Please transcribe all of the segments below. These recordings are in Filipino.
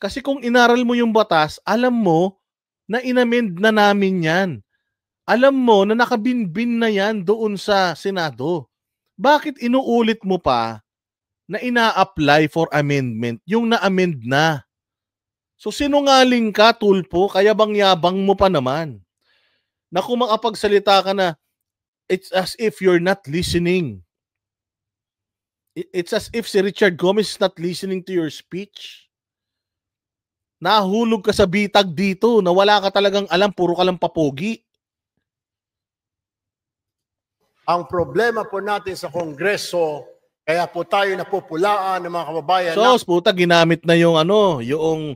Kasi kung inaral mo yung batas, alam mo na inamend na namin yan. Alam mo na nakabinbin na yan doon sa Senado. Bakit inuulit mo pa na ina-apply for amendment yung na-amend na? So sinungaling ka, Tulpo, kaya bang yabang mo pa naman? Na kung makapagsalita ka na, it's as if you're not listening. It's as if si Richard Gomez is not listening to your speech. Nahulog ka sa bitag dito na wala ka talagang alam, puro ka lang papogi. Ang problema po natin sa Kongreso, kaya po tayo napupulaan ng mga kababayan. So, puta, ginamit na yung yung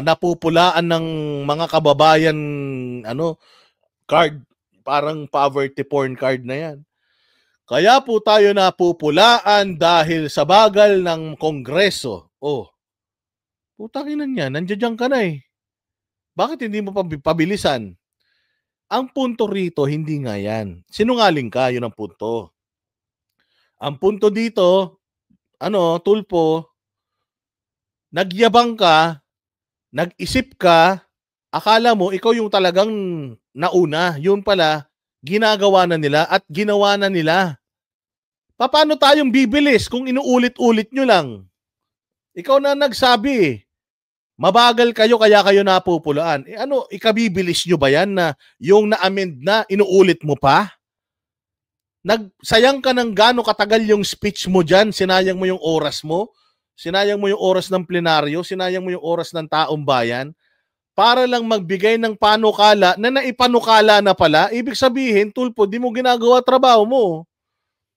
napupulaan ng mga kababayan card, parang poverty porn card na yan. Kaya po tayo napupulaan dahil sa bagal ng Kongreso. Oh, putang ina niya, nandiyan ka na eh. Bakit hindi mo pabilisan? Ang punto rito, hindi nga yan. Sinungaling ka, yun ang punto. Ang punto dito, Tulpo, nagyabang ka, nag-isip ka, akala mo ikaw yung talagang nauna. Yun pala, ginagawa na nila at ginawa na nila. Paano tayong bibilis kung inuulit-ulit nyo lang? Ikaw na nagsabi eh. Mabagal kayo kaya kayo napupulaan. Ikabibilis nyo ba yan na yung na-amend na, inuulit mo pa? Nagsayang ka ng gaano katagal yung speech mo dyan, sinayang mo yung oras mo, sinayang mo yung oras ng plenaryo, sinayang mo yung oras ng taong bayan, para lang magbigay ng panukala na naipanukala na pala. Ibig sabihin, Tulpo, di mo ginagawa trabaho mo.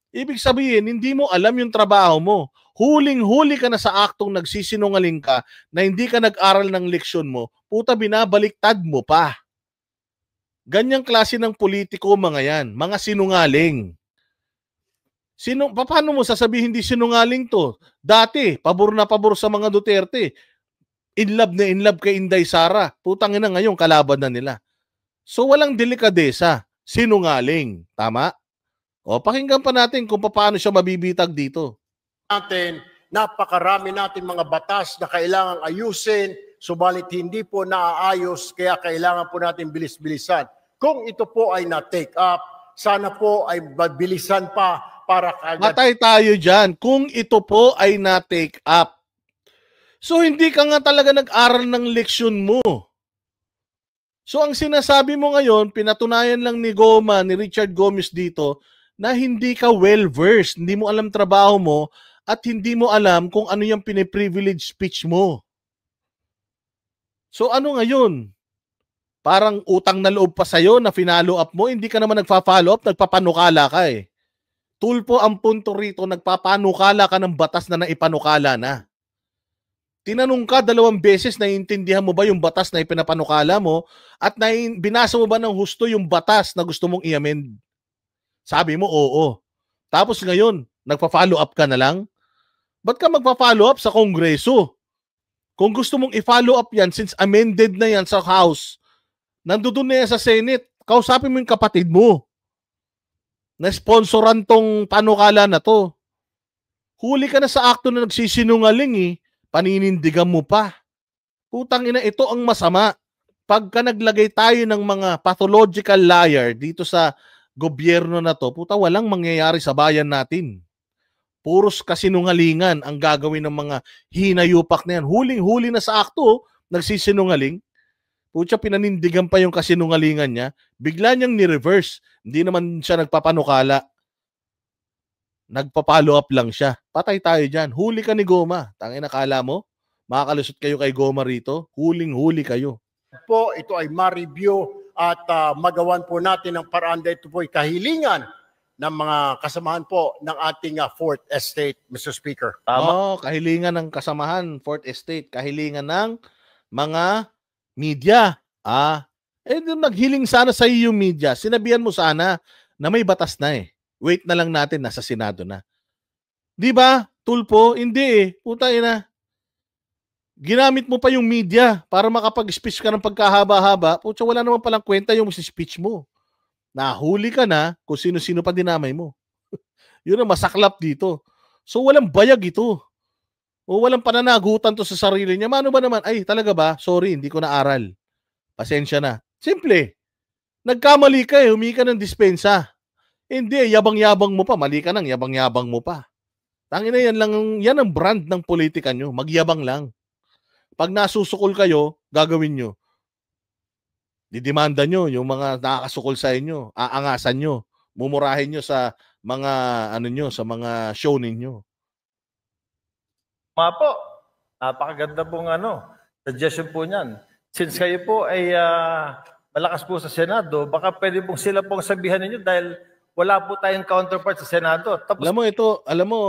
Ibig sabihin, hindi mo alam yung trabaho mo. Huling-huli ka na sa aktong nagsisinungaling ka na hindi ka nag-aral ng leksyon mo, puta, binabaliktad mo pa. Ganyang klase ng politiko mga yan, mga sinungaling. Paano mo sasabihin hindi sinungaling to? Dati, pabor na pabor sa mga Duterte. In love kay Inday Sara. Putang ina ngayon, kalaban na nila. So walang delikadesa. Sinungaling. Tama? O, pakinggan pa natin kung paano siya mabibitag dito. Napakarami natin mga batas na kailangang ayusin, subalit hindi po naaayos, kaya kailangan po natin bilis-bilisan. Kung ito po ay na-take up, sana po ay mabilisan pa para kagad. Matay tayo dyan kung ito po ay na-take up. So hindi ka nga talaga nag-aral ng leksyon mo. So ang sinasabi mo ngayon, pinatunayan lang ni Richard Gomez dito, na hindi ka well-versed, hindi mo alam trabaho mo, at hindi mo alam kung ano yung piniprivilege speech mo. So ano ngayon? Parang utang na loob pa sa'yo na finalo up mo, hindi ka naman nagpa-follow up, nagpapanukala ka eh. Tulpo ang punto rito, nagpapanukala ka ng batas na naipanukala na. Tinanong ka 2 beses, naiintindihan mo ba yung batas na ipinapanukala mo at binasa mo ba ng husto yung batas na gusto mong i-amend? Sabi mo, oo. Tapos ngayon, nagpa-follow up ka na lang? Ba't ka magpa-follow up sa Kongreso? Kung gusto mong i-follow up yan, since amended na yan sa House, nandoon na yan sa Senate, kausapin mo yung kapatid mo na sponsoran tong panukala na to. Huli ka na sa akto na nagsisinungaling eh. Paninindigan mo pa. Putang ina, ito ang masama. Pagka naglagay tayo ng mga pathological liar dito sa gobyerno na to, puta, walang mangyayari sa bayan natin. Puros kasinungalingan ang gagawin ng mga hinayupak na yan. Huling-huli na sa akto, nagsisinungaling. Pucha, pinanindigan pa yung kasinungalingan niya. Bigla niyang ni-reverse. Hindi naman siya nagpapanukala. Nagpa-follow up lang siya. Patay tayo dyan. Huli ka ni Goma. Tangin, nakala mo? Makakalusot kayo kay Goma rito? Huling-huli kayo. Po, ito ay ma-review at magawan po natin ng paraan dahil ito po ay kahilingan ng mga kasamahan po ng ating 4th Estate, Mr. Speaker. Tama. Kahilingan ng kasamahan, 4th Estate. Kahilingan ng mga media. Naghiling sana sa iyo yung media. Sinabihan mo sana na may batas na eh. Wait na lang natin, nasa Senado na. Di ba, Tulpo? Hindi eh. Puta ina. Ginamit mo pa yung media para makapag-speech ka ng pagkahaba-haba. Puta, wala naman palang kwenta yung speech mo. Nahuli ka na kung sino-sino pa dinamay mo. Yun ang masaklap dito. So walang bayag ito. O walang pananagutan to sa sarili niya. Mano ba naman? Ay, talaga ba? Sorry, hindi ko naaral. Pasensya na. Simple. Nagkamali ka eh, humingi ka ng dispensa. Hindi, yabang-yabang mo pa. Mali ka nang, yabang-yabang mo pa. Tangina yan ang brand ng politika nyo. Magyabang lang. Pag nasusukol kayo, gagawin nyo. Didemanda nyo yung mga nakakasukol sa inyo. Aangasan nyo. Mumurahin nyo sa mga sa mga show ninyo. Po, napakaganda pong suggestion po niyan. Since kayo po ay malakas po sa Senado, baka pwede pong sila pong sabihan ninyo dahil wala po tayong counterpart sa Senado. Tapos, alam mo,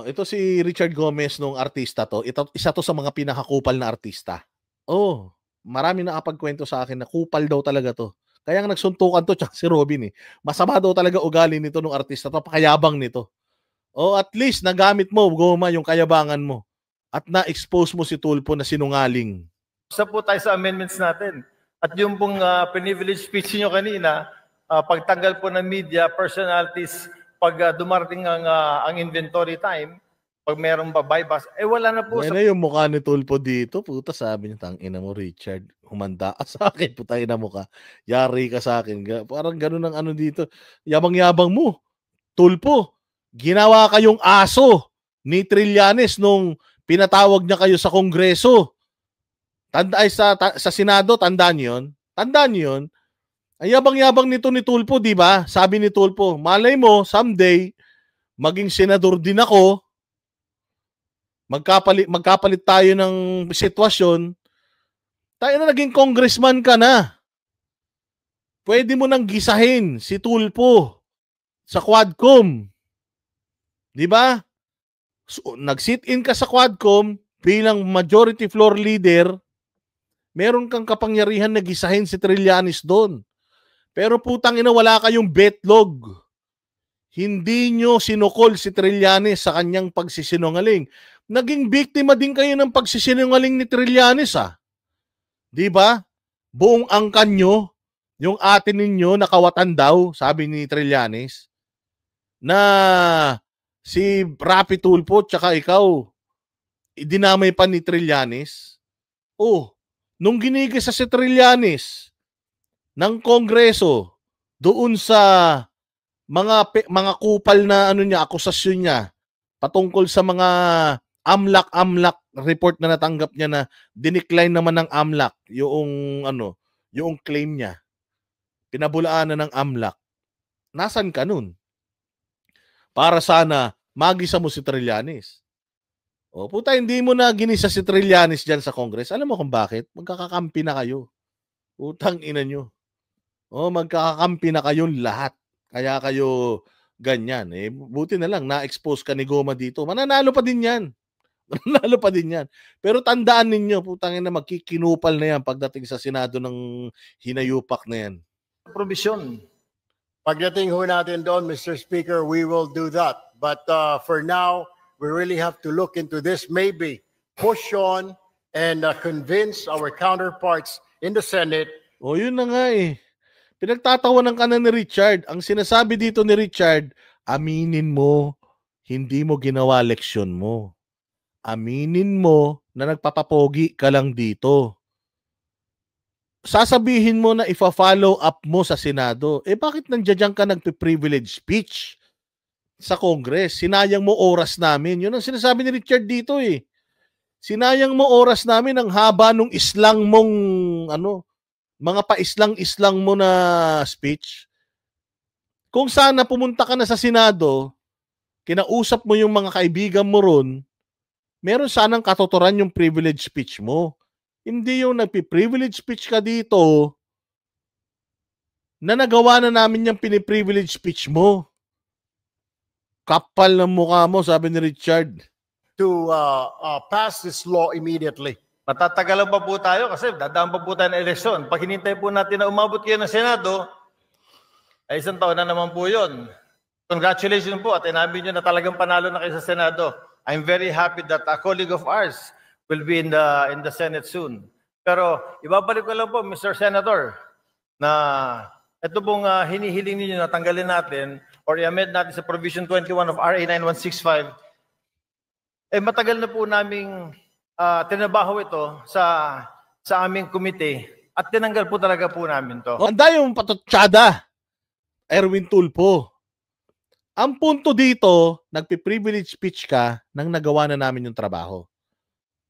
ito si Richard Gomez nung artista to. Isa to sa mga pinakakupal na artista. Oh, marami nakapagkwento sa akin na kupal daw talaga to. Kaya nga nagsuntukan to tsaka si Robin eh. Masama daw talaga ugali nito nung artista to, pakayabang nito. Oh, at least nagamit mo, Goma, yung kayabangan mo. At na-expose mo si Tulfo na sinungaling. Isa po tayo sa amendments natin. At yung pong privilege speech nyo kanina, pagtanggal po ng media, personalities, pag dumarating ang inventory time, pag mayroong bypass, wala na po. Ngayon na yung mukha ni Tulfo dito, puta, sabi niya, tangina mo, Richard, humanda ka sa akin, puta ina mo ka, yari ka sa akin. Parang ganun ang dito. Yabang-yabang mo. Tulfo, ginawa kayong aso ni Trillanes nung pinatawag niya kayo sa Kongreso. Sa Senado, tandaan yun. Tandaan yun. Ang yabang-yabang nito ni Tulfo, di ba? Sabi ni Tulfo, malay mo, someday, maging senador din ako, magkapalit tayo ng sitwasyon, tayo na naging congressman ka na. Pwede mo nang gisahin si Tulfo sa Quadcom. Di ba? So, nag-sit-in ka sa Quadcom bilang majority floor leader, meron kang kapangyarihan na gisahin si Trillanes doon. Pero putang ina, wala kayong betlog. Hindi nyo sinukol si Trillanes sa kanyang pagsisinungaling. Naging biktima din kayo ng pagsisinungaling ni Trillanes Di ba? Buong angkan nyo, yung atin ninyo nakawatan daw, sabi ni Trillanes, na si Rapi Tulfo tsaka ikaw, dinamay pa ni Trillanes. Oh, nung ginigisa si Trillanes ng Kongreso doon sa mga kupal na akusasyon niya patungkol sa mga AMLAC report na natanggap niya na dinecline naman ng AMLAC yung claim niya. Pinabulaanan ng AMLAC. Nasaan ka nun? Para sana magisa mo si Trillanes. O puta, hindi mo na ginisa si Trillanes dyan sa Congress. Alam mo kung bakit? Magkakakampi na kayo. Utang ina nyo. O magkakakampi na kayong lahat. Kaya kayo ganyan. Buti na lang, na-expose ka ni Goma dito. Mananalo pa din yan. Mananalo pa din yan. Pero tandaan ninyo, putang ina, magkikinupal na yan pagdating sa Senado ng hinayupak na yan. Provision. Pagdating ho natin doon, Mr. Speaker, we will do that. But for now, we really have to look into this, maybe push on and convince our counterparts in the Senate. O yun na nga eh. Pinagtatawanan ka na ni Richard. Ang sinasabi dito ni Richard, aminin mo, hindi mo ginawa leksyon mo. Aminin mo na nagpapapogi ka lang dito. Sasabihin mo na ifa-follow up mo sa Senado. Bakit nandiyan ka nagpe-privilege speech sa Congress? Sinayang mo oras namin. Yun ang sinasabi ni Richard dito eh. Sinayang mo oras namin ang haba nung islang mong mga pa-islang-islang mo na speech. Kung sana pumunta ka na sa Senado, kinausap mo yung mga kaibigan mo ron, meron sanang katuturan yung privilege speech mo. Hindi yung nagpi-privilege speech ka dito na nagawa na namin yung pini-privilege speech mo. Kapal ng mukha mo, sabi ni Richard. To pass this law immediately. Matatagalan pa po tayo kasi dadaan pa po tayo ng eleksyon. Pag hinintay po natin na umabot kayo ng Senado, ay isang taon na naman po yun. Congratulations po at inamin nyo na talagang panalo na kayo sa Senado. I'm very happy that a colleague of ours will be in the Senate soon. Pero ibabalik ko lang po, Mr. Senator, na ito pong hinihiling ninyo na tanggalin natin or i-amend natin sa Provision 21 of RA 9165 matagal na po naming tinabaho ito sa aming komite at tinanggal po talaga po namin to. Handa yung patutsyada, Erwin Tulfo. Ang punto dito, nagpi-privilege speech ka nang nagawa na namin yung trabaho.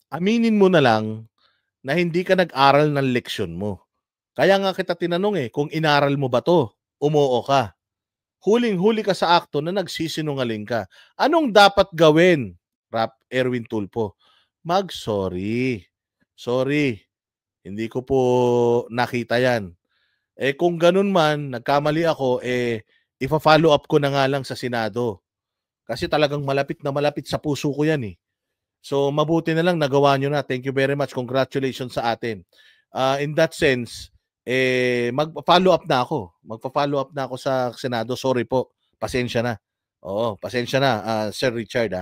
Aminin mo na lang na hindi ka nag-aral ng leksyon mo. Kaya nga kita tinanong kung inaral mo ba to? Umuo ka. Huling-huli ka sa akto na nagsisinungaling ka. Anong dapat gawin, Erwin Tulfo? Mag-sorry. Sorry. Hindi ko po nakita yan. Kung ganun man, nagkamali ako, ipa-follow up ko na nga lang sa Senado. Kasi talagang malapit na malapit sa puso ko yan . So, mabuti na lang nagawa nyo na. Thank you very much. Congratulations sa atin. In that sense, magpa-follow up na ako. Magpa-follow up na ako sa Senado. Sorry po. Pasensya na. Oo, pasensya na, Sir Richard.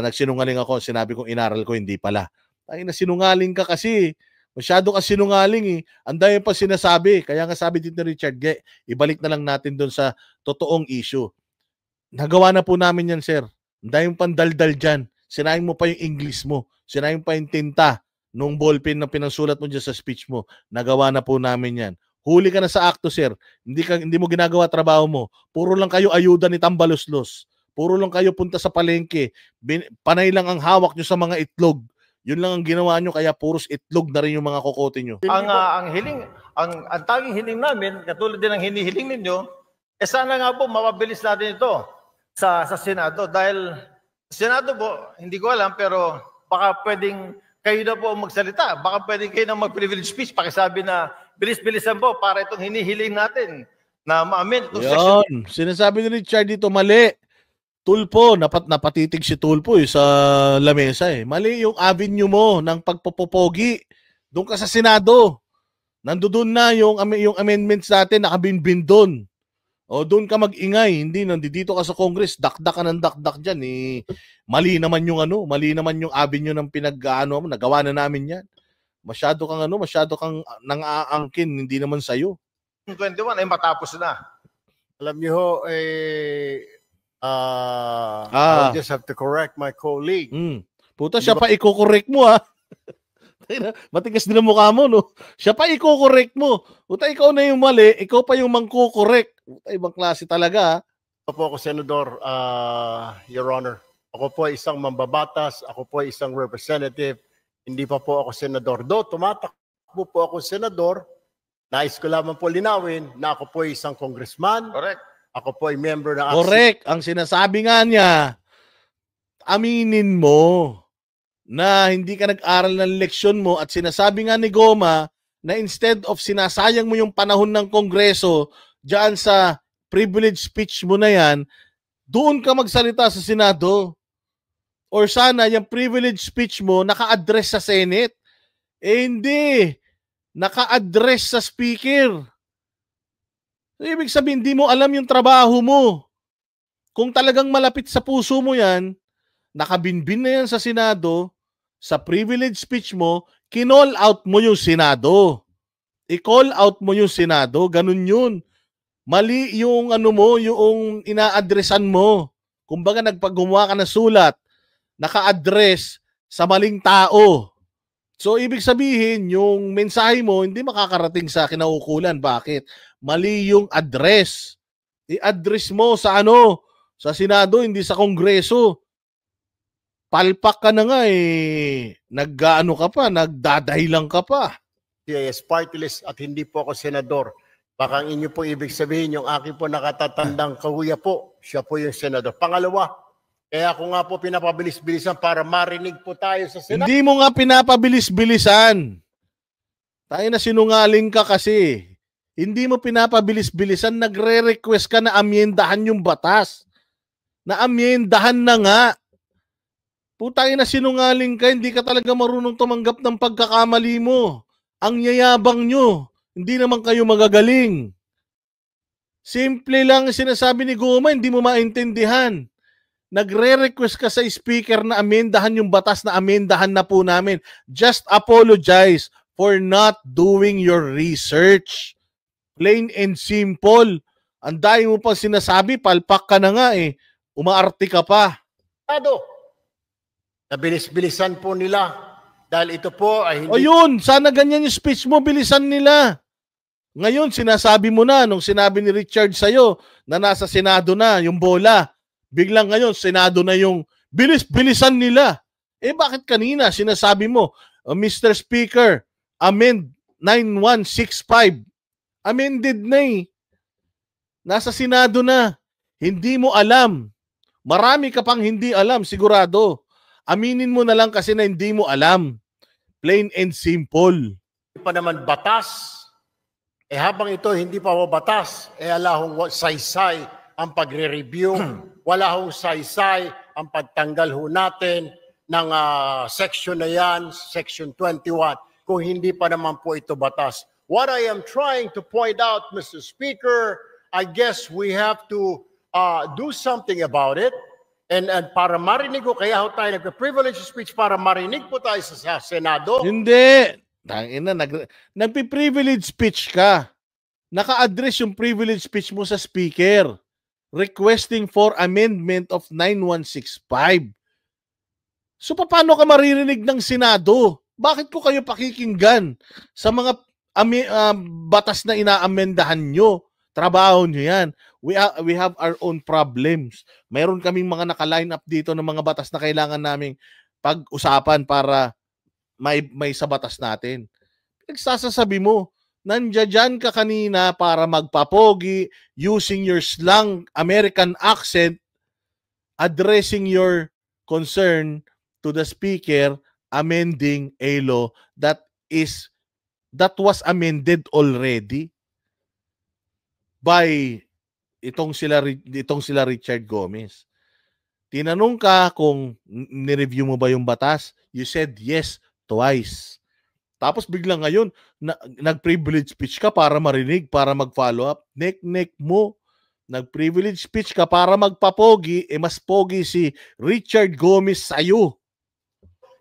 Nagsinungaling ako. Sinabi kong inaral ko, hindi pala. Ay, nasinungaling ka kasi. Masyado ka sinungaling . Ang dami pa sinasabi. Kaya nga sabi dito ni Richard, ibalik na lang natin doon sa totoong issue. Nagawa na po namin yan, sir. Ang dami pandaldal dyan. Sinayin mo pa yung English mo. Sinayin pa yung tinta nung ballpen na pinasulat mo dyan sa speech mo. Nagawa na po namin yan. Huli ka na sa akto, sir. Hindi mo ginagawa trabaho mo. Puro lang kayo ayuda ni Tambaloslos. Puro lang kayo punta sa palengke. Panay lang ang hawak nyo sa mga itlog. Yun lang ang ginawa nyo, kaya puros itlog na rin yung mga kokote nyo. Ang tanging hiling namin, katulad din ng hinihiling ninyo, sana nga po mapabilis natin ito sa Senado. Dahil Senado po, hindi ko alam, pero baka pwedeng kayo na po magsalita. Baka pwedeng kayo na mag-privilege speech. Pakisabi na bilis-bilisan po para itong hinihiling natin na ma-amend. Yun, sinasabi ni Richard dito, mali. Tulfo, napatitig si Tulfo sa lamesa . Mali yung avenue mo ng pagpopopogi. Doon ka sa Senado. Nandoon na yung amendments natin, nakabinbin doon. O doon ka mag-ingay, hindi nandito ka sa Congress, dakdak ka ng dakdak dyan. Mali naman yung mali naman yung avenue ng nagawa na namin yan. Masyado kang nang-aangkin, hindi naman sa'yo. 21 ay matapos na. Alam niyo ho, I just have to correct my colleague. Puta, siya pa i-correct mo Matigas din ang mukha mo, no? Siya pa i-correct mo. Puta, ikaw na yung mali, ikaw pa yung mangko-correct. Puta, ibang klase talaga. Ako po ako, Senador, Your Honor. Ako po ay isang mambabatas, ako po ay isang representative, hindi pa po ako senador. Tumatakbo po ako senador, nais ko lamang po linawin na ako po ay isang congressman. Correct. Ako po ay member ng Correct. Ang sinasabi nga niya, aminin mo na hindi ka nag-aral ng leksyon mo at sinasabi nga ni Goma na instead of sinasayang mo yung panahon ng Kongreso dyan sa privilege speech mo na yan, doon ka magsalita sa Senado. Or sana yung privilege speech mo naka-address sa Senate. Hindi. Naka-address sa Speaker. So, ibig sabihin, hindi mo alam yung trabaho mo. Kung talagang malapit sa puso mo yan, nakabinbin na yan sa Senado, sa privilege speech mo, kinall out mo yung Senado. I-call out mo yung Senado, ganun yun. Mali yung yung ina-addressan mo. Kumbaga nagpaggumawa ka ng sulat, naka-address sa maling tao. So, ibig sabihin, yung mensahe mo hindi makakarating sa kinaukulan. Bakit? Mali yung address. I-address mo sa sa Senado, hindi sa Kongreso. Palpak ka na nga ka pa, nagdadahilan ka pa. CIS party list at hindi po ako senador. Baka ang inyo po ibig sabihin, yung aking po nakatatandang kahuya po, siya po yung senador. Pangalawa, kaya ako nga po pinapabilis-bilisan para marinig po tayo sa Senado. Hindi mo nga pinapabilis-bilisan. Tayo na sinungaling ka kasi. Hindi mo pinapabilis-bilisan, nagre-request ka na amyendahan yung batas. Na amyendahan na nga. Putang ina, sinungaling ka, hindi ka talaga marunong tumanggap ng pagkakamali mo. Ang yayabang nyo, hindi naman kayo magagaling. Simple lang sinasabi ni Goma, hindi mo maintindihan. Nagre-request ka sa speaker na amendahan yung batas na amendahan na po namin. Just apologize for not doing your research. Plain and simple. Ang dahil mo pang sinasabi, palpak ka na nga Umaarte ka pa. Nabilis-bilisan po nila dahil ito po ay O hindi yun, sana ganyan yung speech mo, bilisan nila. Ngayon, sinasabi mo na, nung sinabi ni Richard sa'yo na nasa Senado na yung bola, biglang ngayon, Senado na yung bilisan nila. Eh bakit kanina sinasabi mo, Mr. Speaker, amend 9165. Amended na eh. Nasa Senado na. Hindi mo alam. Marami ka pang hindi alam, sigurado. Aminin mo na lang kasi na hindi mo alam. Plain and simple. pa naman batas. Habang ito hindi pa batas, ala hong saysay ang pagre-review, wala hong saysay ang pagtanggal ho natin ng section na yan, section 21, kung hindi pa naman po ito batas. What I am trying to point out, Mr. Speaker, I guess we have to do something about it. And para marinig ko, kaya ho tayo nagpa-privilege speech para marinig po tayo sa Senado. Hindi. Tangina, nagpi-privilege speech ka. Naka-address yung privilege speech mo sa speaker. Requesting for amendment of 9165. So paano ka maririnig ng Senado? Bakit ko kayo pakikinggan sa mga batas na inaamendahan nyo? Trabaho nyo yan. We have our own problems. Mayroon kaming mga naka-line up dito ng mga batas na kailangan naming pag-usapan para may sa batas natin. Nagsasasabi mo, nandiyan ka kanina para magpapogi, using your slang American accent, addressing your concern to the speaker, amending a law that was amended already by itong sila Richard Gomez. Tinanong ka kung ni-review mo ba yung batas, you said yes twice. Tapos biglang ngayon, nag-privilege speech ka para marinig, para mag-follow up. Nek mo. Nag-privilege speech ka para magpapogi, mas pogi si Richard Gomez sa'yo.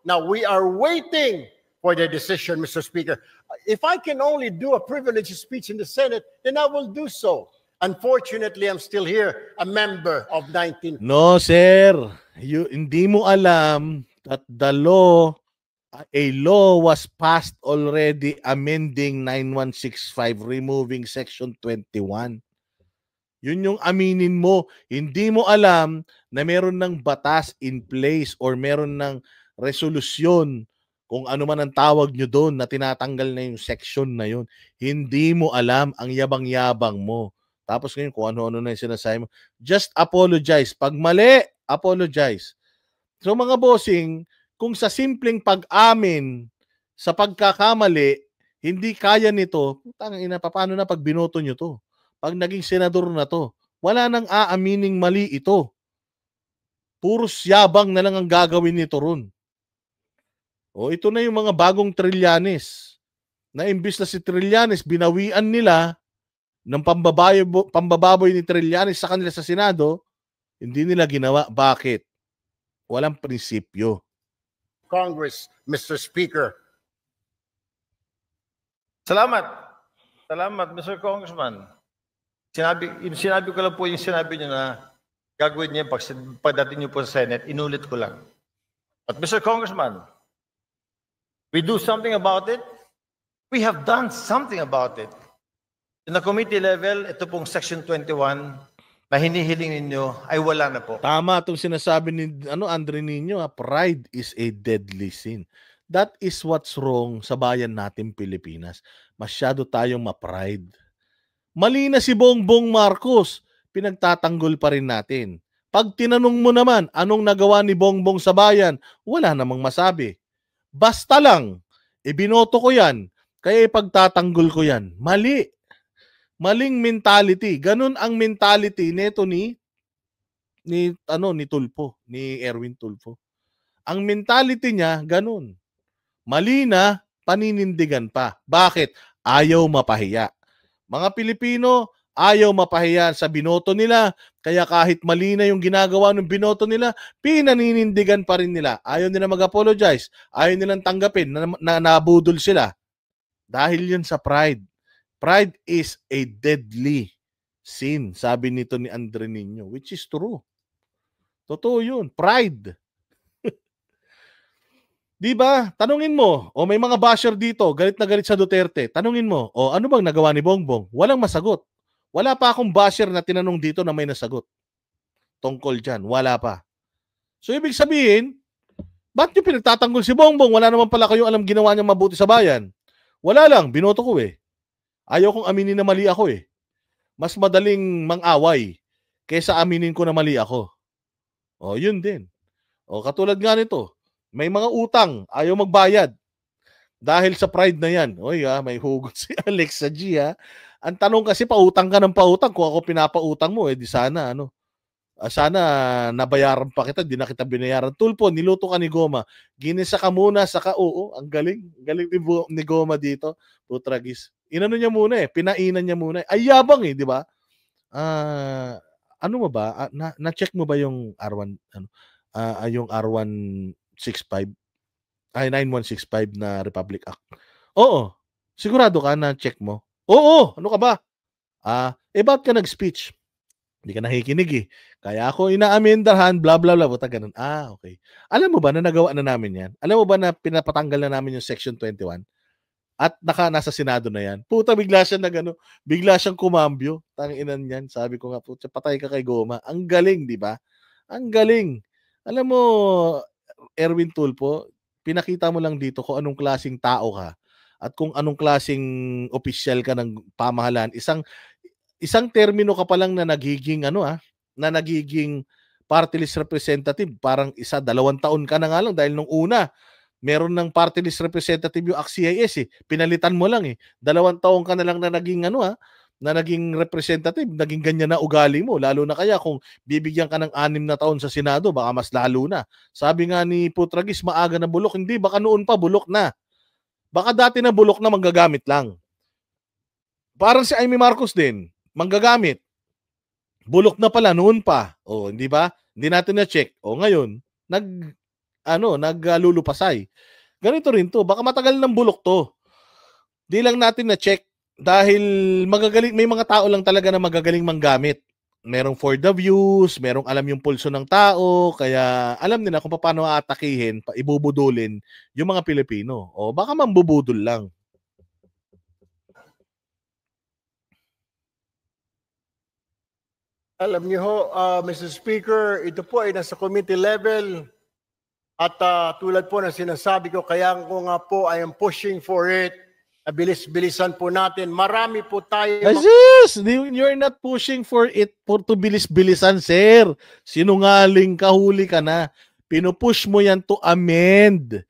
Now, we are waiting for the decision, Mr. Speaker. If I can only do a privilege speech in the Senate, then I will do so. Unfortunately, I'm still here, a member of 19... No, sir. Hindi mo alam that a law was passed already amending 9165, removing section 21. Yun yung aminin mo. Hindi mo alam na meron ng batas in place or meron ng resolusyon, kung ano man ang tawag nyo doon, na tinatanggal na yung section na yun. Hindi mo alam, ang yabang-yabang mo. Tapos ngayon, kung ano-ano na yung sinasabi mo, just apologize. Pag mali, apologize. So mga bossing, kung sa simpleng pag-amin sa pagkakamali, hindi kaya nito, tangina, paano na pag binoto nyo to? Pag naging senador na to, wala nang aamining mali ito. Puros yabang na lang ang gagawin nito ron. O ito na yung mga bagong Trillanes. Na imbis na si Trillanes, binawian nila ng pambababoy ni Trillanes sa kanila sa Senado, hindi nila ginawa. Bakit? Walang prinsipyo. Congress, Mr. Speaker. Salamat. Salamat, Mr. Congressman. Sinabi ko lang po yung sinabi niyo na gagawin niyo pagdating niyo po sa Senate, inulit ko lang. But Mr. Congressman, we do something about it. We have done something about it. In the committee level, ito pong Section 21 na hinihiling ninyo ay wala na po. Tama itong sinasabi ni Andre Nino, pride is a deadly sin. That is what's wrong sa bayan natin Pilipinas. Masyado tayong ma-pride. Mali na si Bongbong Marcos, pinagtatanggol pa rin natin. Pag tinanong mo naman, anong nagawa ni Bongbong sa bayan, wala namang masabi. Basta lang, ibinoto ko yan, kaya ipagtatanggol ko yan. Mali. Maling mentality. Ganun ang mentality nito ni Tulfo, ni Erwin Tulfo. Ang mentality niya, ganun. Mali na, paninindigan pa. Bakit? Ayaw mapahiya. Mga Pilipino, ayaw mapahiya sa binoto nila, kaya kahit mali na yung ginagawa ng binoto nila, pinaninindigan pa rin nila. Ayaw nila mag-apologize. Ayaw nilang tanggapin na nabudol sila. Dahil yun sa pride. Pride is a deadly sin, sabi nito ni Andre Nino, which is true. Totoo yun. Pride. Di ba? Tanungin mo, o may mga basher dito, galit na galit sa Duterte. Tanungin mo, o ano bang nagawa ni Bongbong? Walang masagot. Wala pa akong basher na tinanong dito na may nasagot. Tungkol dyan, wala pa. So ibig sabihin, ba't nyo pinagtatanggol si Bongbong? Wala naman pala kayong alam ginawa niya mabuti sa bayan. Wala lang, binoto ko eh. Ayaw kong aminin na mali ako eh. Mas madaling mang-away kaysa aminin ko na mali ako. O, yun din. O, katulad nga nito, may mga utang, ayaw magbayad. Dahil sa pride na yan. Oy, may hugot si Alexa G, ha? Ang tanong kasi, pautang ka ng pautang. Kung ako pinapautang mo, di sana, sana nabayaran pa kita, di na kita binayaran. Tulpo, niluto ka ni Goma. Ginisa ka muna, saka oo, ang galing. Galing ni Goma dito. Putragis. Inano niya muna pinainan niya muna. Ay yabang di ba? Ano mo ba? Na-check mo ba yung R1 yung R165? Ay 9165 na Republic Act. Oo. Sigurado ka na check mo? Oo, ano ka ba? Ba't ka nag-speech? Hindi ka nakikinig Kaya ako inaamendahan, blah, blah, blah. Buta ganun. Okay. Alam mo ba na nagawa na namin yan? Alam mo ba na pinapatanggal na namin yung Section 21? At nasa Senado na yan. Puta, bigla siyang kumambyo. Tanginan yan. Sabi ko nga, puta, patay ka kay Goma. Ang galing, di ba? Ang galing. Alam mo, Erwin Tulpo, pinakita mo lang dito kung anong klaseng tao ka at kung anong klaseng opisyal ka ng pamahalaan. Isang termino ka pa lang na nagiging na nagiging party list representative, parang 1-2 taon ka na nga lang dahil nung una meron ng party list representative yung ACT-CIS pinalitan mo lang 2 taon ka na lang na naging na naging representative, naging ganyan na ugali mo, lalo na kaya kung bibigyan ka ng 6 na taon sa Senado, baka mas lalo na. Sabi nga ni Putragis, maaga na bulok, hindi, baka noon pa bulok na. Baka dati na bulok na manggagamit lang. Parang si Amy Marcos din, manggagamit. Bulok na pala noon pa. Hindi ba? Hindi natin na-check. Ngayon, naglulupasay. Ganito rin to. Baka matagal ng bulok to. Di lang natin na-check dahil magagaling, may mga tao lang talaga na magagaling manggamit. Merong for the views, merong alam yung pulso ng tao, kaya alam nila kung paano aatakihin, ibubudulin yung mga Pilipino. Baka mambubudol lang. Alam niyo ho, Mr. Speaker, ito po ay nasa committee level at tulad po na sinasabi ko, kaya ko nga po I am pushing for it. Bilis-bilisan po natin. Marami po tayo. You're not pushing for it to bilis-bilisan, sir. Sinungaling ka, huli ka na. Pinupush mo yan to amend.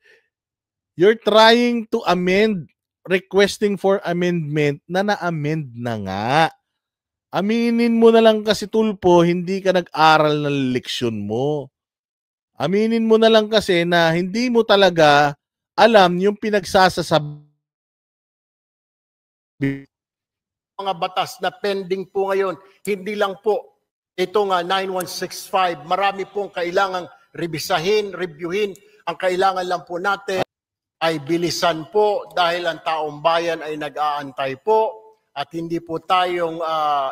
You're trying to amend, requesting for amendment na na-amend na nga. Aminin mo na lang kasi, Tulpo, hindi ka nag-aral ng leksyon mo. Aminin mo na lang kasi na hindi mo talaga alam yung pinagsasasabi. Mga batas na pending po ngayon, hindi lang po ito nga 9165, marami pong kailangang revisahin, reviewin. Ang kailangan lang po natin ay bilisan po dahil ang taong bayan ay nag-aantay po. At hindi po tayong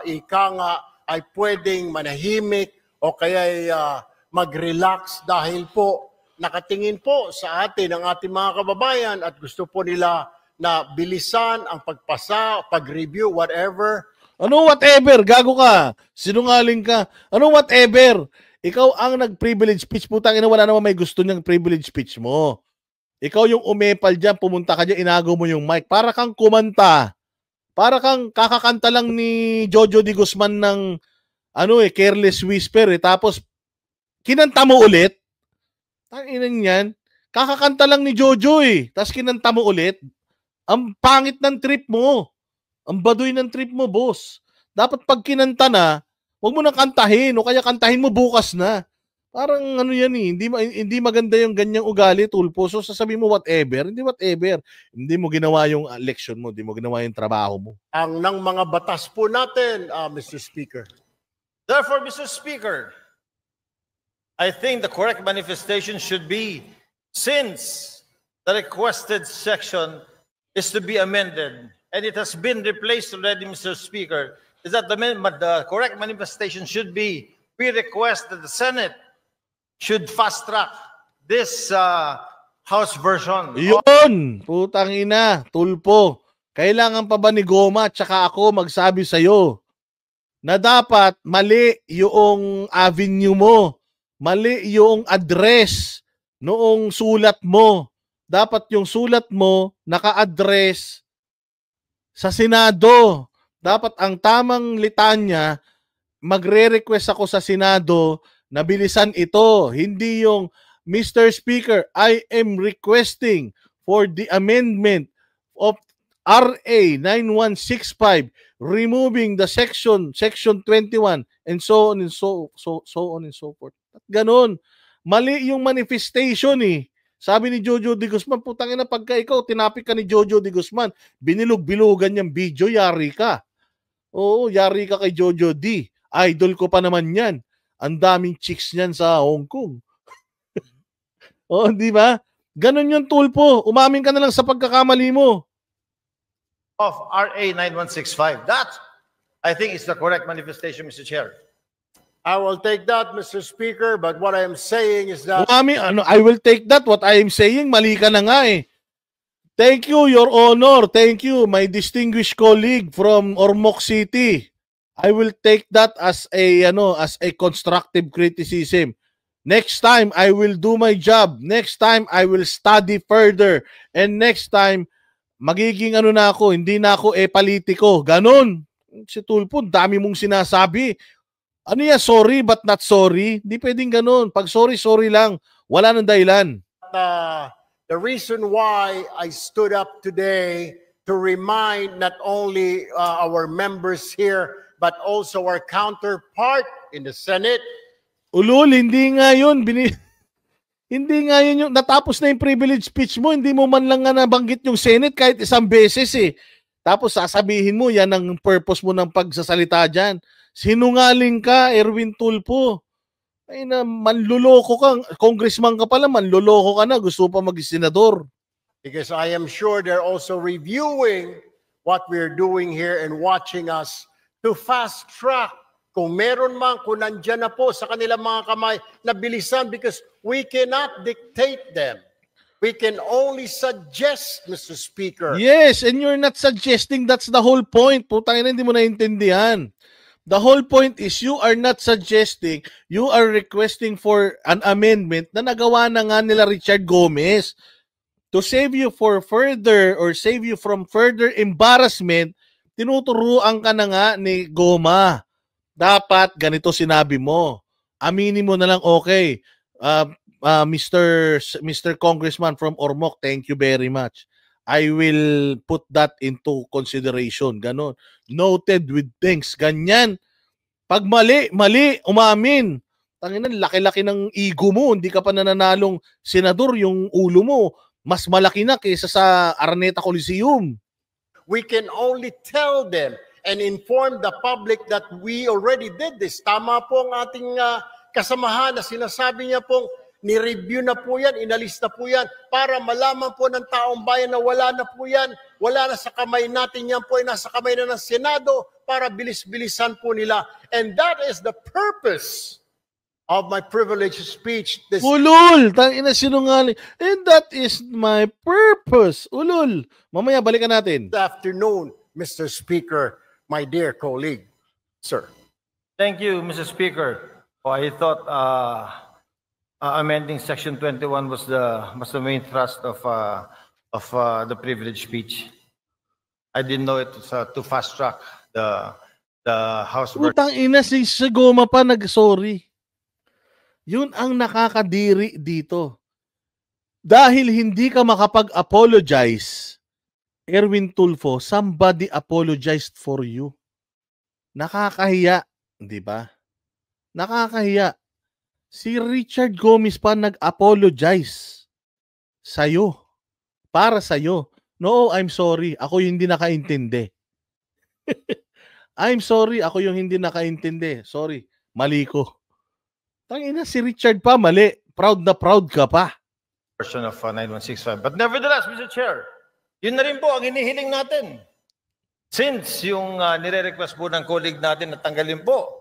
ika nga ay pwedeng manahimik o kaya mag-relax dahil po nakatingin po sa atin ang ating mga kababayan at gusto po nila na bilisan ang pagpasa, pag-review, whatever. Ano whatever? Gago ka. Sinungaling ka. Ano whatever? Ikaw ang nag-privilege speech. Putang ina, wala naman may gusto niyang privilege speech mo. Ikaw yung umepal dyan, pumunta ka dyan, inago mo yung mic. Para kang kumanta. Para kang kakakanta lang ni Jojo Di Guzman ng Careless Whisper tapos kinanta mo ulit. Tanginan yan. Kakakanta lang ni Jojo tapos kinanta mo ulit. Ang pangit ng trip mo. Ang baduy ng trip mo, boss. Dapat pag kinanta na, huwag mo nang kantahin o kaya kantahin mo bukas na. Parang yan hindi maganda yung ganyang ugali, Tulpo. So sasabihin mo whatever, hindi whatever. Hindi mo ginawa yung election mo, hindi mo ginawa yung trabaho mo. Ang ng mga batas po natin, Mr. Speaker. Therefore, Mr. Speaker, I think the correct manifestation should be, since the requested section is to be amended, and it has been replaced already, Mr. Speaker, is that the correct manifestation should be, we request that the Senate should fast-track this House version. Yun! Putang ina, tulpo. Kailangan pa ba ni Goma at saka ako magsabi sa'yo na dapat mali yung avenue mo, mali yung address noong sulat mo. Dapat yung sulat mo naka-address sa Senado. Dapat ang tamang litanya, magre-request ako sa Senado na bilisan ito. Hindi yung, Mr. Speaker, I am requesting for the amendment of RA 9165 removing the section 21 and so on and so on and so forth. At ganun. Mali yung manifestation eh. Sabi ni Jojo de Guzman, putang ina, pagka ikaw tinapik ka ni Jojo de Guzman, binilog-bilugan yung video, yari ka. Oo, yari ka kay Jojo D. Idol ko pa naman yan. Ang daming chicks niyan sa Hong Kong. Oo, di ba? Ganun yung tulpo. Umamin ka na lang sa pagkakamali mo. Of RA 9165. That, I think, is the correct manifestation, Mr. Chair. I will take that, Mr. Speaker, but what I am saying is that... I will take that. What I am saying, mali ka na nga eh. Thank you, Your Honor. Thank you, my distinguished colleague from Ormoc City. I will take that as a constructive criticism. Next time, I will do my job. Next time, I will study further. And next time, magiging na ako, hindi na ako politiko. Ganon. Si Tulpo, dami mong sinasabi. Ano yan, sorry but not sorry? Hindi pwedeng ganon. Pag sorry, sorry lang. Wala nang dahilan. The reason why I stood up today to remind not only our members here, but also our counterpart in the Senate. Ulul, hindi nga yun. Hindi nga yun yung natapos na yung privilege speech mo. Hindi mo man lang nga nabanggit yung Senate kahit isang beses eh. Tapos sasabihin mo, yan ang purpose mo ng pagsasalita dyan. Sinungaling ka, Erwin Tulpo. Ay na, manluloko ka. Congressman ka pala, manluloko ka na. Gusto pa mag-senador. Because I am sure they're also reviewing what we're doing here and watching us to fast track. Kung meron man, kung nandyan na po sa kanilang mga kamay, na bilisan because we cannot dictate them. We can only suggest, Mr. Speaker. Yes, and you're not suggesting. That's the whole point. Putang ina, hindi mo naintindihan. The whole point is you are not suggesting, you are requesting for an amendment na nagawa na nga nila Richard Gomez to save you for further or save you from further embarrassment. Tinuturuan ka na nga ni Goma. Dapat ganito sinabi mo. Aminin mo na lang, okay, Mr. Congressman from Ormoc, thank you very much. I will put that into consideration. Ganon. Noted with thanks. Ganyan. Pag mali, umamin. Tanginan, laki-laki ng ego mo. Hindi ka pa nananalong senador, yung ulo mo mas malaki na kaysa sa Araneta Coliseum. We can only tell them and inform the public that we already did this. Tama po ang ating kasamahan na sinasabi niya pong ni-review na po yan, inalis na po yan, para malaman po ng taong bayan na wala na po yan, wala na sa kamay natin, yan po ay nasa kamay na ng Senado para bilis-bilisan po nila. And that is the purpose of my privileged speech. Ulul! Tangina sinungaling. And that is my purpose. Ulul! Mamaya, balikan natin. Good afternoon, Mr. Speaker, my dear colleague. Sir. Thank you, Mr. Speaker. Oh, I thought amending Section 21 was the main thrust of the privilege speech. I didn't know it was to fast track the House. Utang ina, si Goma pa nag-sorry. Yun ang nakakadiri dito. Dahil hindi ka makapag-apologize, Erwin Tulfo, somebody apologized for you. Nakakahiya, di ba? Nakakahiya. Si Richard Gomez pa nag-apologize sa'yo. Para sa'yo. No, I'm sorry. Ako yung hindi nakaintindi. I'm sorry. Ako yung hindi nakaintindi. Sorry. Mali ko. Tangina, si Richard pa mali. Proud na proud ka pa. Version of 9165. But nevertheless, Mr. Chair, yun na rin po ang hinihiling natin. Since yung nire-request po ng colleague natin na tanggalin po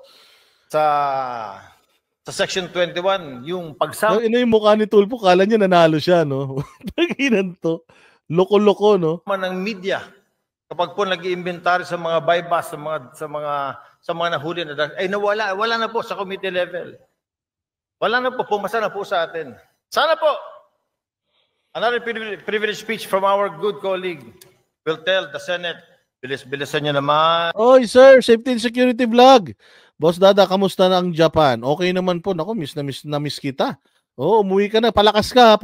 sa sa Section 21, yung pagsama Ino yung mukha ni Tulfo, kala niya nanalo siya, no? Taginan to. Loko-loko, no? ng media kapag po nag-iimbentary sa mga bypass, sa mga nahuli na ay wala na po sa committee level. Wala na po, pumasa na po sa atin. Sana po, another privilege speech from our good colleague will tell the Senate, bilis-bilisan nyo naman. Oy, sir, safety and security vlog. Boss Dada, kamusta na ang Japan? Okay naman po. Naku, miss na miss kita. Oo, umuwi ka na. Palakas ka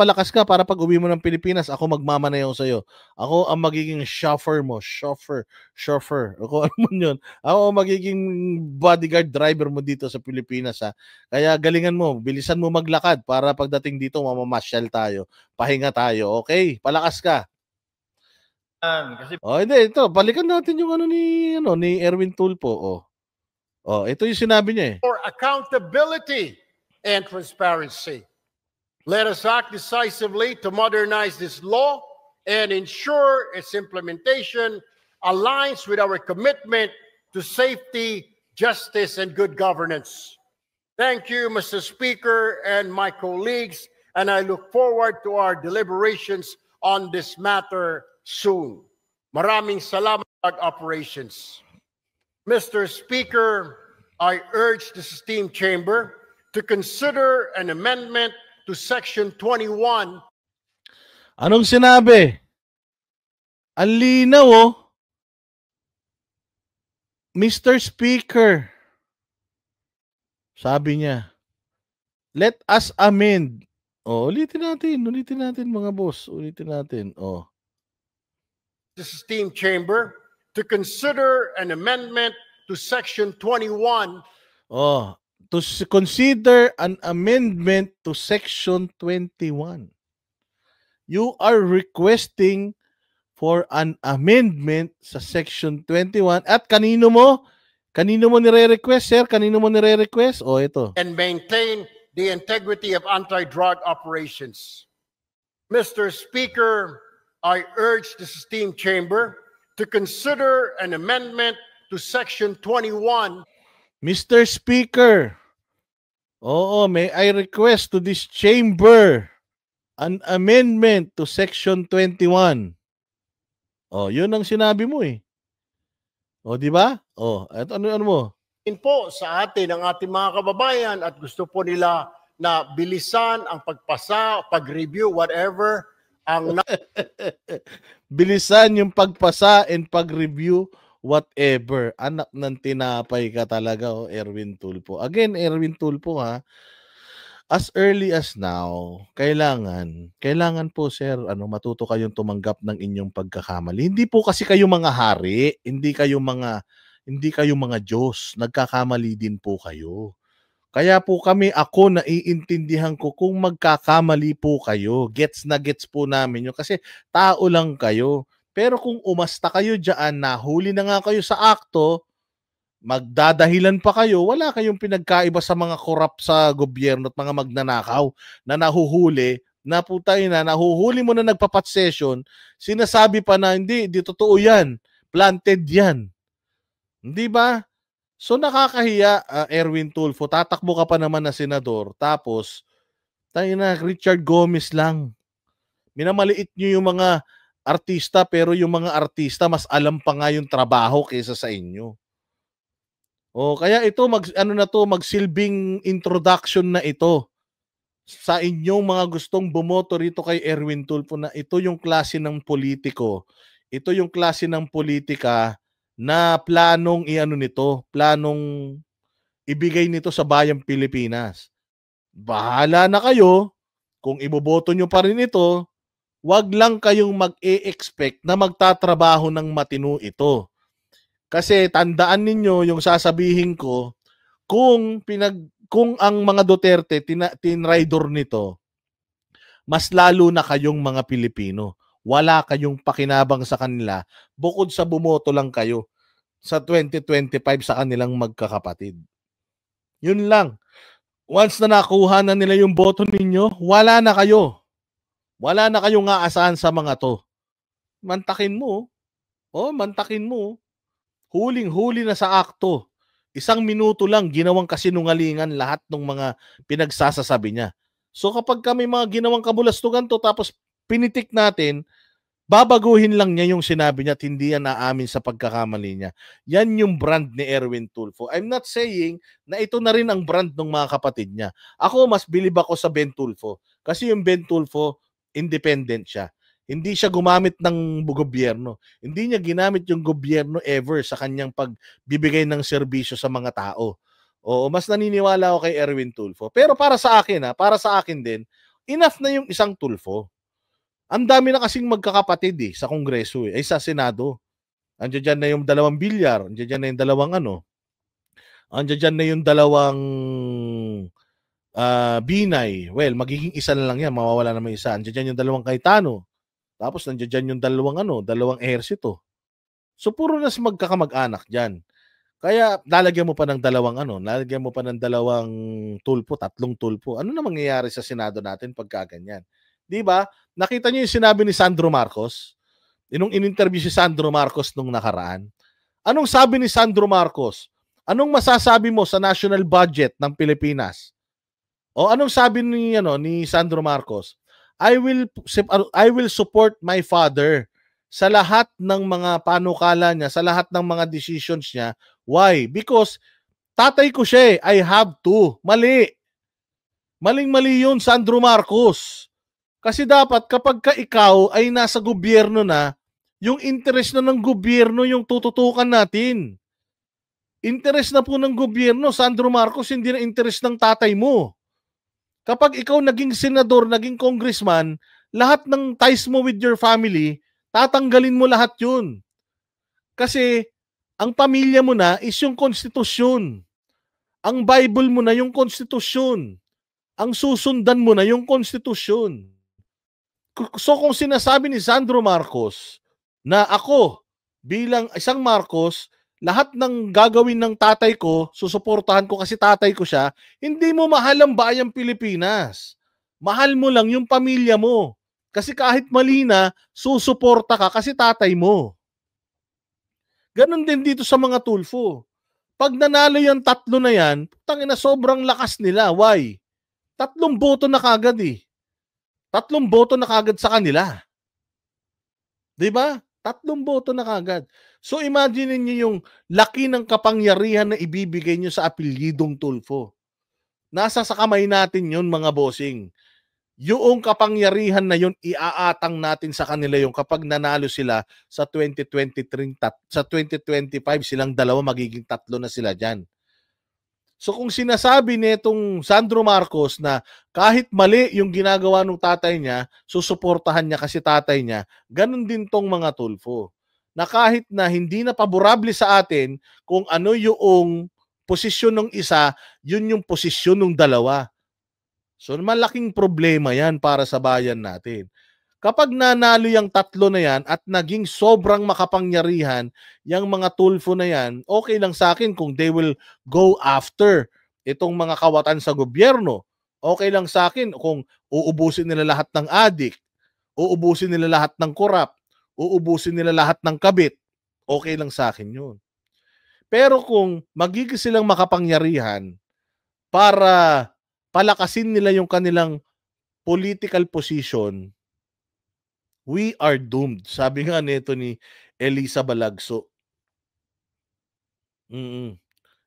para pag uwi mo ng Pilipinas, ako magmamanayaw sa'yo. Ako ang magiging chauffeur mo. Chauffeur. Ako ano man yun. Ako ang magiging bodyguard driver mo dito sa Pilipinas, ha. Kaya galingan mo, bilisan mo maglakad para pagdating dito, mamamasyal tayo. Pahinga tayo, okay? Palakas ka. Kasi Hindi, ito. Balikan natin yung ni Erwin Tulfo. Ito yung sinabi niya eh. For accountability and transparency. Let us act decisively to modernize this law and ensure its implementation aligns with our commitment to safety, justice, and good governance. Thank you, Mr. Speaker and my colleagues, and I look forward to our deliberations on this matter soon. Maraming salamat, operations. Mr. Speaker, I urge the esteemed chamber to consider an amendment to Section 21. Anong sinabi? Ang linaw, Mr. Speaker. Sabi niya, let us amend. Ulitin natin mga boss. Ulitin natin. This esteemed chamber to consider an amendment to Section 21. To consider an amendment to Section 21. You are requesting for an amendment sa Section 21. At kanino mo nire-request, sir? Kanino mo nire-request? Ito. And maintain the integrity of anti-drug operations. Mr. Speaker, I urge the esteemed chamber to consider an amendment to Section 21. Mr. Speaker, may I request to this chamber an amendment to Section 21. Yun ang sinabi mo eh. Di ba? At ano mo? Po sa atin ang ating mga kababayan at gusto po nila na bilisan ang pagpasa, pag-review, whatever. Bilisan yung pagpasa and pag-review, whatever. Anak ng tinapay ka talaga, Erwin Tulfo. Again, Erwin Tulfo, ha. As early as now, kailangan po, sir, matuto kayong tumanggap ng inyong pagkakamali. Hindi po kasi kayo mga hari, hindi kayo mga Diyos. Nagkakamali din po kayo. Kaya po ako naiintindihan ko kung magkakamali po kayo. Gets po namin yun kasi tao lang kayo. Pero kung umasta kayo dyan, nahuli na nga kayo sa akto, magdadahilan pa kayo, wala kayong pinagkaiba sa mga korap sa gobyerno at mga magnanakaw na nahuhuli, nahuhuli mo na nagpapat session, sinasabi pa na hindi totoo yan, planted yan. Hindi ba? So nakakahiya, Erwin Tulfo, tatakbo ka pa naman na senador, tapos Richard Gomez lang. Minamaliit nyo yung mga artista, pero yung mga artista mas alam pa nga yung trabaho kaysa sa inyo. Kaya ito magsilbing introduction na ito sa inyong mga gustong bumoto rito kay Erwin Tulfo na ito yung klase ng politiko. Ito yung klase ng politika na planong ibigay nito sa bayang Pilipinas. Bahala na kayo kung iboboto nyo pa rin ito. Wag lang kayong mag-e-expect na magtatrabaho ng matino ito. Kasi tandaan ninyo yung sasabihin ko, kung ang mga Duterte tinraidor nito, mas lalo na kayong mga Pilipino. Wala kayong pakinabang sa kanila bukod sa bumoto lang kayo sa 2025 sa kanilang magkakapatid. Yun lang. Once na nakuha na nila yung boto ninyo, wala na kayo. Wala na kayong aasahan sa mga to. Mantakin mo. Mantakin mo. Huling-huli na sa akto. 1 minuto lang, ginawang kasinungalingan lahat ng mga pinagsasasabi niya. So kapag kami mga ginawang kabulastugan to, tapos pinitik natin, babaguhin lang niya yung sinabi niya at hindi yan naamin sa pagkakamali niya. Yan yung brand ni Erwin Tulfo. I'm not saying na ito na rin ang brand ng mga kapatid niya. Ako, mas bilib ako sa Ben Tulfo. Kasi yung Ben Tulfo, independent siya. Hindi siya gumamit ng gobyerno. Hindi niya ginamit yung gobyerno ever sa kanyang pagbibigay ng serbisyo sa mga tao. Oo, mas naniniwala ako kay Erwin Tulfo. Pero para sa akin din, enough na yung isang Tulfo. Ang dami na kasing magkakapatid sa Kongreso ay sa Senado. Andiyan dyan na yung 2 bilyar, andiyan dyan na yung 2 andiyan dyan na yung 2 Binay. Well, magiging isa na lang yan, mawawala naman isa. Andiyan dyan yung 2 Cayetano. Tapos nandiyan dyan yung 2 ehersito. So puro nas magkakamag-anak dyan. Kaya lalagyan mo pa ng 2 lalagyan mo pa ng 2 Tulfo, 3 Tulfo. Ano na mangyayari sa Senado natin pagka ganyan? 'Di ba? Nakita niyo yung sinabi ni Sandro Marcos? Inong in-interview si Sandro Marcos nung nakaraan. Anong sabi ni Sandro Marcos? Anong masasabi mo sa national budget ng Pilipinas? O anong sabi ni Sandro Marcos? I will support my father sa lahat ng mga panukala niya, sa lahat ng mga decisions niya. Why? Because tatay ko siya, I have to. Mali. Maling-mali yun, Sandro Marcos. Kasi dapat kapag ka ikaw ay nasa gobyerno na, yung interest na ng gobyerno yung tututukan natin. Interest na po ng gobyerno, Sandro Marcos, hindi na interest ng tatay mo. Kapag ikaw naging senador, naging congressman, lahat ng ties mo with your family, tatanggalin mo lahat yun. Kasi ang pamilya mo na is yung konstitusyon. Ang Bible mo na yung konstitusyon. Ang susundan mo na yung konstitusyon. So kung sinasabi ni Sandro Marcos na ako bilang isang Marcos, lahat ng gagawin ng tatay ko, susuportahan ko kasi tatay ko siya, hindi mo mahal ang bayang Pilipinas. Mahal mo lang yung pamilya mo. Kasi kahit mali na, susuporta ka kasi tatay mo. Ganon din dito sa mga Tulfo. Pag nanalo yung 3 na yan, tangina sobrang lakas nila. Why? 3 boto na kagad 3 boto na kagad sa kanila. 'Di ba? 3 boto na kagad. So imagine niyo yung laki ng kapangyarihan na ibibigay niyo sa apelyidong Tulfo. Nasa sa kamay natin yun, mga bossing. Yung kapangyarihan na yun, iaatang natin sa kanila yung kapag nanalo sila sa 2023, sa 2025, silang 2, magiging 3 na sila dyan. So kung sinasabi nitong Sandro Marcos na kahit mali yung ginagawa ng tatay niya, susuportahan niya kasi tatay niya, ganun din tong mga Tulfo. Na kahit na hindi na paborable sa atin kung ano yung posisyon ng isa, yun yung posisyon ng 2. So malaking problema yan para sa bayan natin. Kapag nanalo yung 3 na yan at naging sobrang makapangyarihan yung mga Tulfo na yan, okay lang sa akin kung they will go after itong mga kawatan sa gobyerno. Okay lang sa akin kung uubusin nila lahat ng adik, uubusin nila lahat ng korap, uubusin nila lahat ng kabit. Okay lang sa akin yun. Pero kung magiging silang makapangyarihan para palakasin nila yung kanilang political position, we are doomed. Sabi nga nito ni Elisa Balagso.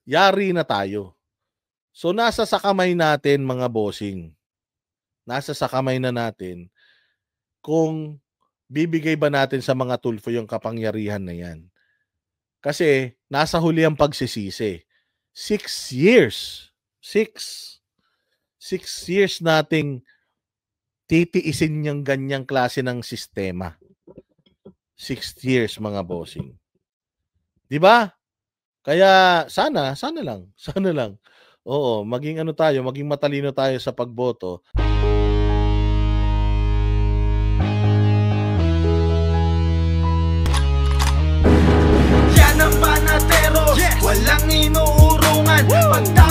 Yari na tayo. So nasa sa kamay natin, mga bossing. Nasa sa kamay na natin kung bibigay ba natin sa mga Tulfo yung kapangyarihan na yan. Kasi nasa huli ang pagsisisi. 6 years. 6 years nating titiisin yung ganyang klase ng sistema. 6 years, mga bossing. 'Di ba? Kaya sana lang. Oo, maging matalino tayo sa pagboto. Yan ang panatero, walang inuurungan.